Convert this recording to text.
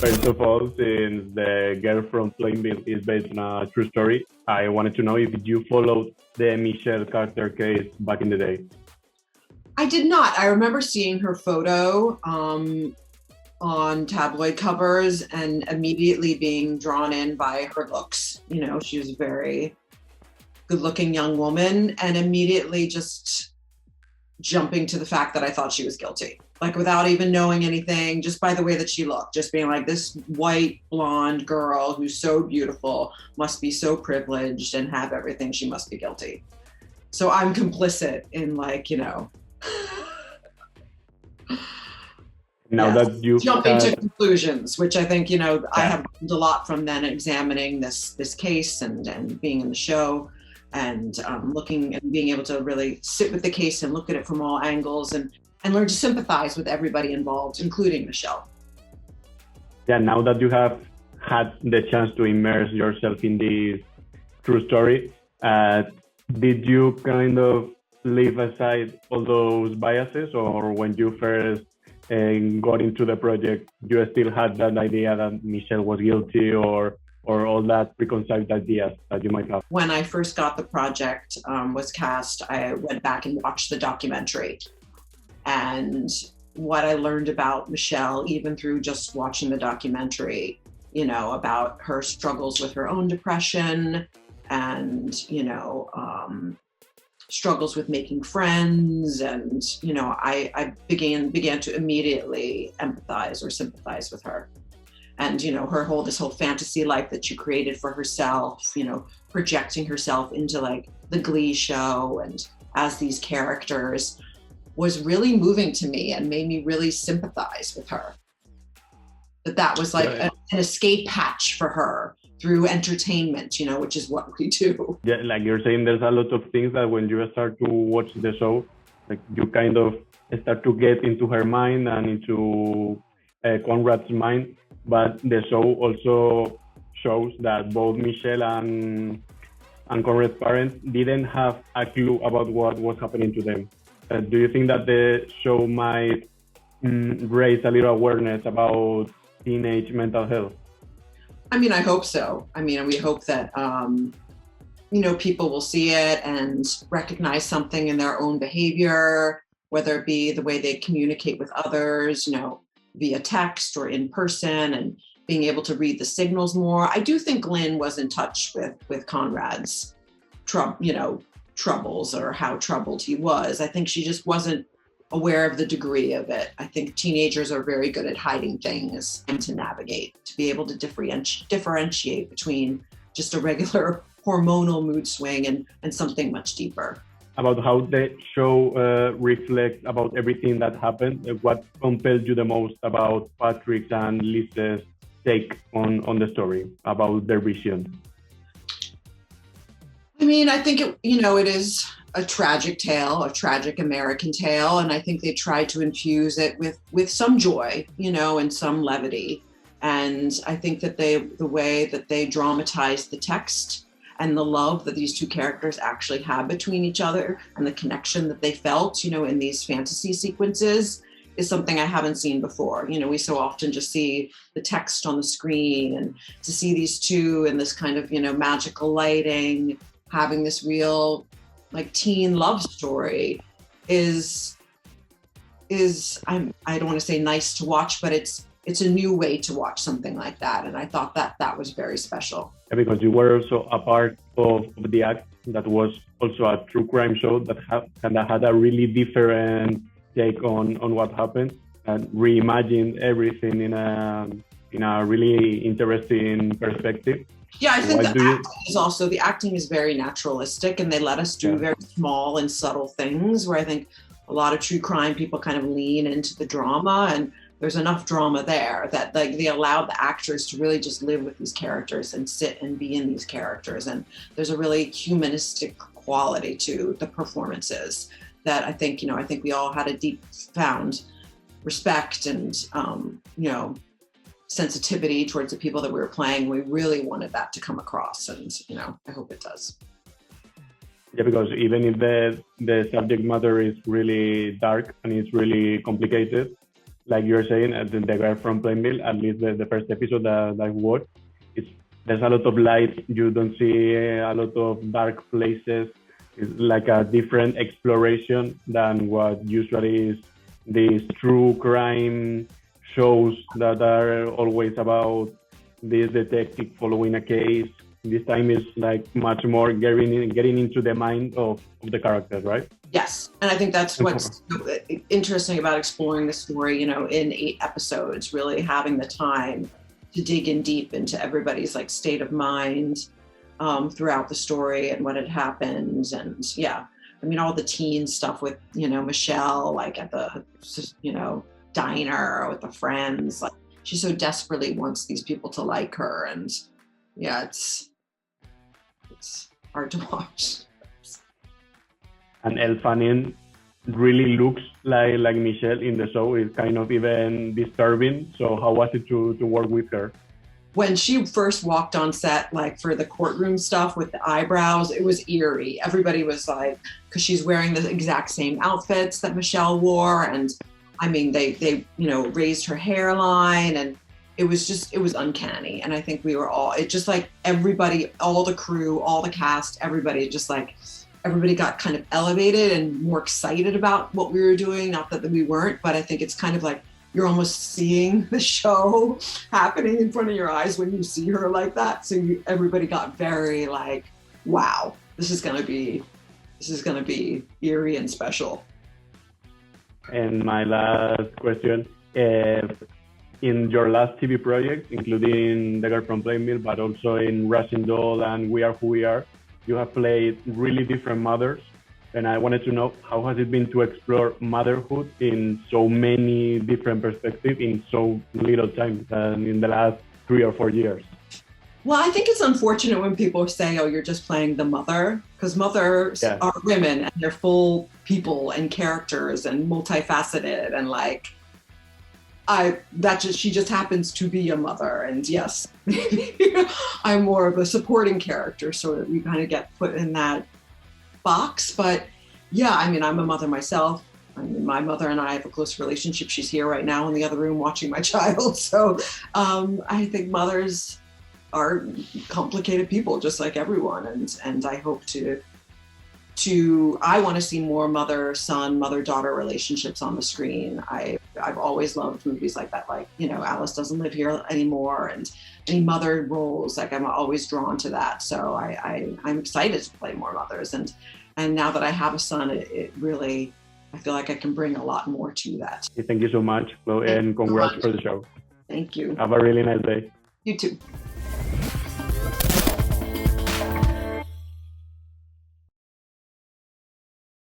First of all, since the girl from Plainville is based on a true story, I wanted to know if you followed the Michelle Carter case back in the day. I did not. I remember seeing her photo on tabloid covers and immediately being drawn in by her looks. You know, she was a very good-looking young woman, and immediately just jumping to the fact that I thought she was guilty. Like without even knowing anything, just by the way that she looked, just being like, this white blonde girl who's so beautiful must be so privileged and have everything, she must be guilty. So I'm complicit in Now that you jumping to conclusions, which I think, I have learned a lot from then examining this case and being in the show and looking and being able to really sit with the case and look at it from all angles and learn to sympathize with everybody involved, including Michelle. Yeah, now that you have had the chance to immerse yourself in this true story, did you kind of leave aside all those biases, or when you first got into the project, you still had that idea that Michelle was guilty, or all that preconceived ideas that you might have? When I first got the project was cast, I went back and watched the documentary. And what I learned about Michelle, even through just watching the documentary, about her struggles with her own depression and, struggles with making friends. And, I began to immediately empathize or sympathize with her. And, this whole fantasy life that she created for herself, projecting herself into like the Glee show and as these characters was really moving to me and made me really sympathize with her. That was like an escape hatch for her through entertainment, which is what we do. Yeah, like you're saying, there's a lot of things that when you start to watch the show, like you kind of start to get into her mind and into Conrad's mind. But the show also shows that both Michelle and Conrad's parents didn't have a clue about what was happening to them. Do you think that the show might raise a little awareness about teenage mental health? I mean, I hope so. I mean, we hope that, people will see it and recognize something in their own behavior, whether it be the way they communicate with others, via text or in person, and being able to read the signals more. I do think Lynn was in touch with Conrad's troubles or how troubled he was. I think she just wasn't aware of the degree of it. I think teenagers are very good at hiding things and to navigate, to be able to differentiate between just a regular hormonal mood swing and something much deeper. About how the show reflects about everything that happened, what compelled you the most about Patrick's and Liz's take on the story, about their vision? I mean, I think it is a tragic tale, a tragic American tale, and I think they tried to infuse it with some joy, and some levity. And I think that the way that they dramatized the text and the love that these two characters actually have between each other and the connection that they felt, in these fantasy sequences is something I haven't seen before. We so often just see the text on the screen, and to see these two in this kind of, magical lighting, having this real like teen love story is I don't want to say nice to watch, but it's a new way to watch something like that. And I thought that was very special. Yeah, because you were also a part of the act that was also a true crime show that had a really different take on what happened and reimagined everything in a really interesting perspective. Yeah, I think the acting is very naturalistic, and they let us do very small and subtle things where I think a lot of true crime people kind of lean into the drama, and there's enough drama there that like they allowed the actors to really just live with these characters and sit and be in these characters. And there's a really humanistic quality to the performances that I think we all had a deep found respect and, sensitivity towards the people that we were playing. We really wanted that to come across, and I hope it does. Yeah, because even if the subject matter is really dark and it's really complicated, like you're saying, the girl from Plainville, at least the first episode that I watched, it's there's a lot of light. You don't see a lot of dark places. It's like a different exploration than what usually is these true crime shows that are always about this detective following a case. This time is like much more getting into the mind of the characters, right? Yes, and I think that's what's interesting about exploring the story, in 8 episodes, really having the time to dig in deep into everybody's like state of mind throughout the story and what had happened. And yeah, I mean, all the teen stuff with, Michelle, like at the, diner with the friends, like she so desperately wants these people to like her. And yeah, it's hard to watch. And Elle Fanning really looks like Michelle in the show. It's kind of even disturbing. So how was it to work with her? When she first walked on set, like for the courtroom stuff with the eyebrows, it was eerie. Everybody was like, because she's wearing the exact same outfits that Michelle wore. And I mean, they raised her hairline, and it was uncanny. And I think we were all, it just like everybody, all the crew, all the cast, everybody got kind of elevated and more excited about what we were doing. Not that we weren't, but I think it's kind of like you're almost seeing the show happening in front of your eyes when you see her like that. So everybody got very like, wow, this is gonna be eerie and special. And my last question, in your last TV project, including The Girl from Plainville, but also in Rushing Doll and We Are Who We Are, you have played really different mothers, and I wanted to know how has it been to explore motherhood in so many different perspectives in so little time than in the last 3 or 4 years. Well, I think it's unfortunate when people say, "Oh, you're just playing the mother," because mothers are women and they're full people and characters and multifaceted, and like she just happens to be a mother. And yes, I'm more of a supporting character, so that we kind of get put in that box. But yeah, I mean, I'm a mother myself. I mean, my mother and I have a close relationship. She's here right now in the other room watching my child. So I think mothers are complicated people, just like everyone. And I hope I want to see more mother-son, mother-daughter relationships on the screen. I've always loved movies like that, like, Alice Doesn't Live Here Anymore, and any mother roles, like I'm always drawn to that. So I'm excited to play more mothers. And now that I have a son, it really, I feel like I can bring a lot more to that. Thank you so much, Chloe, and congrats for the show. Thank you. Have a really nice day. You too.